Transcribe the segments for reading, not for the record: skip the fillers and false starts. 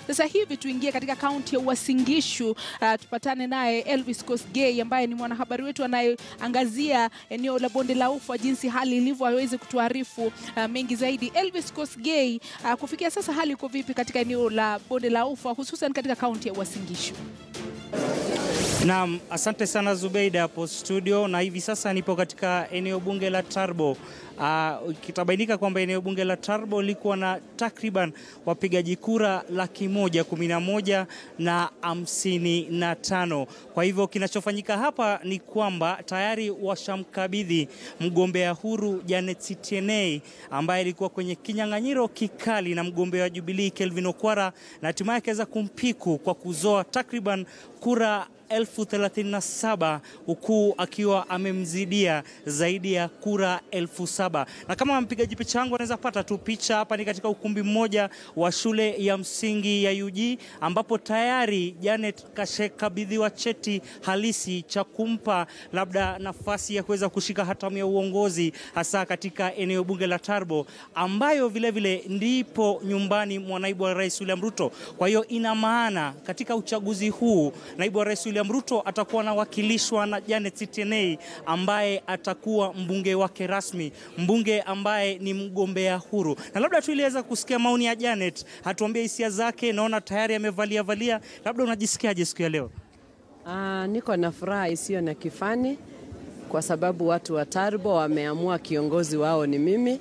Sasa hivi tuingie katika kaunti ya Uasin Gishu, tupatane naye Elvis Kosgei ambaye ni mwanahabari wetu anayeangazia eneo la Bonde la Ufa jinsi hali ilivyo, aweze kutuarifu mengi zaidi. Elvis Kosgei, kufikia sasa hali iko vipi katika eneo la Bonde la Ufa hususan katika kaunti ya Uasin Gishu? Naam, asante sana Zubeida hapo studio, na hivi sasa nipo katika eneo bunge la Turbo. Kitabainika kwamba eneo bunge la Turbo liko na takriban wapigaji kura 111,055. Kwa hivyo kinachofanyika hapa ni kwamba tayari washamkabidhi mgombea huru Janet Sitienei ambaye alikuwa kwenye kinyang'anyiro kikali na mgombea wa Jubilee Kelvin Okwara, na hatimaye akaweza kumpiku kwa kuzoa takriban kura 37,000 huku akiwa amemzidia zaidi ya kura 7,000. Na kama mpigaji picha wangu anaweza pata tu picha hapa, ni katika ukumbi mmoja wa shule ya msingi ya UG ambapo tayari Janet kashakabidhiwa cheti halisi cha kumpa labda nafasi ya kuweza kushika hatamu ya uongozi hasa katika eneo bunge la Turbo, ambayo vile vile ndipo nyumbani mwa naibu wa Rais William Ruto. Kwa hiyo ina maana katika uchaguzi huu naibu wa Rais William Ruto atakuwa anawakilishwa na Janet Sitienei ambaye atakuwa mbunge wake rasmi, mbunge ambaye ni mgombea huru. Na labda tu iliweza kusikia maoni ya Janet, hatuambie hisia zake. Naona tayari amevalia. Labda unajisikiaje siku ya leo? Niko na furaha isiyo na kifani kwa sababu watu wa Turbo wameamua kiongozi wao ni mimi,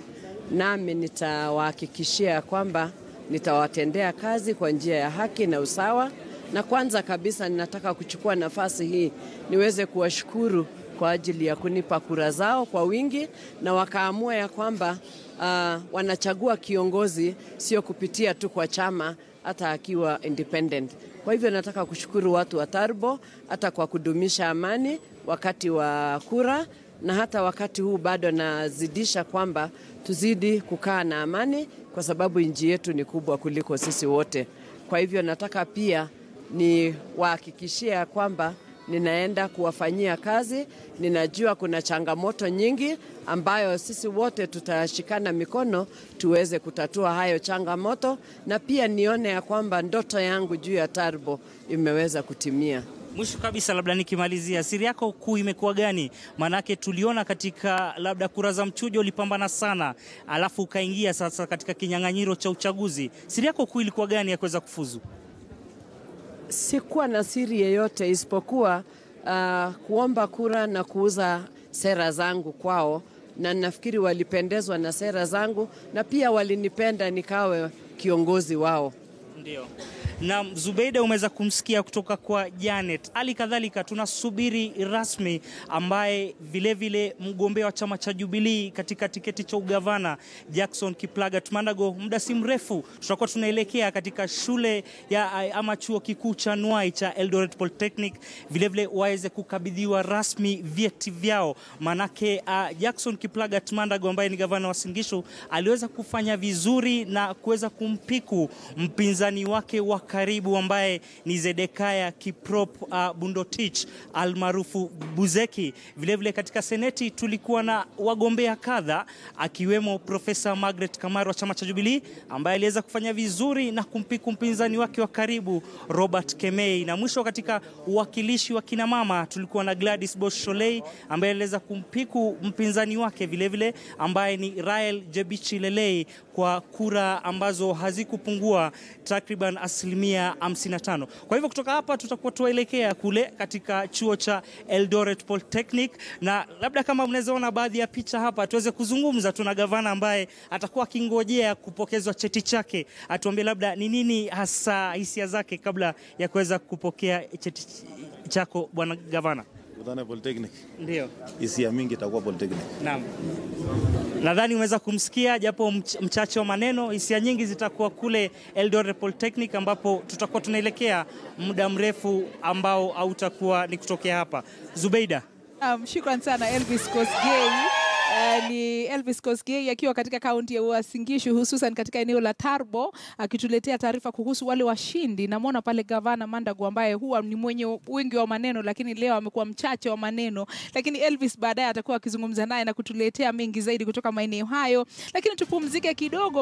nami nitawahakikishia kwamba nitawatendea kazi kwa njia ya haki na usawa. Na kwanza kabisa ninataka kuchukua nafasi hii niweze kuwashukuru kwa ajili ya kunipa kura zao kwa wingi, na wakaamua ya kwamba wanachagua kiongozi sio kupitia tu kwa chama, hata akiwa independent. Kwa hivyo nataka kushukuru watu wa Turbo hata kwa kudumisha amani wakati wa kura, na hata wakati huu bado nazidisha kwamba tuzidi kukaa na amani kwa sababu nchi yetu ni kubwa kuliko sisi wote. Kwa hivyo nataka pia ni wahakikishia kwamba ninaenda kuwafanyia kazi. Ninajua kuna changamoto nyingi ambayo sisi wote tutashikana mikono tuweze kutatua hayo changamoto, na pia nione ya kwamba ndoto yangu juu ya Turbo imeweza kutimia. Mwisho kabisa, labda nikimalizia, siri yako kuu imekuwa gani? Manake tuliona katika labda kura za mchujo ulipambana sana, alafu ukaingia sasa katika kinyang'anyiro cha uchaguzi. Siri yako kuu ilikuwa gani ya kuweza kufuzu? Sikuwa na siri yeyote isipokuwa kuomba kura na kuuza sera zangu kwao, na nafikiri walipendezwa na sera zangu na pia walinipenda nikawe kiongozi wao. Ndio. Na Zubeida, umeweza kumsikia kutoka kwa Janet. Hali kadhalika tunasubiri rasmi ambaye vile vile mgombea wa chama cha Jubilee katika tiketi cha ugavana Jackson Kiplagat Mandago, muda si mrefu tutakuwa tunaelekea katika shule ya ama chuo kikuu cha Nwai cha Eldoret Polytechnic, vile vile waweze kukabidhiwa rasmi vyeti vyao. Manake Jackson Kiplagat Mandago ambaye ni gavana wa Uasin Gishu aliweza kufanya vizuri na kuweza kumpiku mpinzani wake wa karibu ambaye ni Zedekaya Kiprop Bundotich almaarufu Buzeki. Vile vile katika seneti tulikuwa na wagombea kadha akiwemo Profesa Margaret Kamaru wa chama cha Jubilee ambaye aliweza kufanya vizuri na kumpiku mpinzani wake wa karibu Robert Kemei. Na mwisho katika uwakilishi wa kina mama tulikuwa na Gladys Bosholei ambaye aliweza kumpiku mpinzani wake vile vile ambaye ni Rael Jebichi Lelei kwa kura ambazo hazikupungua takriban 55%. Kwa hivyo kutoka hapa tutakuwa tuelekea kule katika chuo cha Eldoret Polytechnic, na labda kama mnaweza ona baadhi ya picha hapa tuweze kuzungumza. Tuna gavana ambaye atakuwa akingojea kupokezwa cheti chake, atuambie labda ni nini hasa hisia zake kabla ya kuweza kupokea cheti chako bwana gavana. Kutana Polytechnic. Ndio. Hisia mingi itakuwa Polytechnic. Naam. Nadhani umeweza kumsikia japo mchache wa maneno, hisia nyingi zitakuwa kule Eldoret Polytechnic ambapo tutakuwa tunaelekea muda mrefu ambao hautakuwa ni kutokea hapa. Zubeida. Shukran sana Elvis Kosgei. Ni Elvis Kosgei akiwa katika kaunti ya Uasin Gishu hususan katika eneo la Turbo akituletea taarifa kuhusu wale washindi. Namuona pale gavana Mandago ambaye huwa ni mwenye wingi wa maneno lakini leo amekuwa mchache wa maneno, lakini Elvis baadaye atakuwa akizungumza naye na kutuletea mengi zaidi kutoka maeneo hayo. Lakini tupumzike kidogo.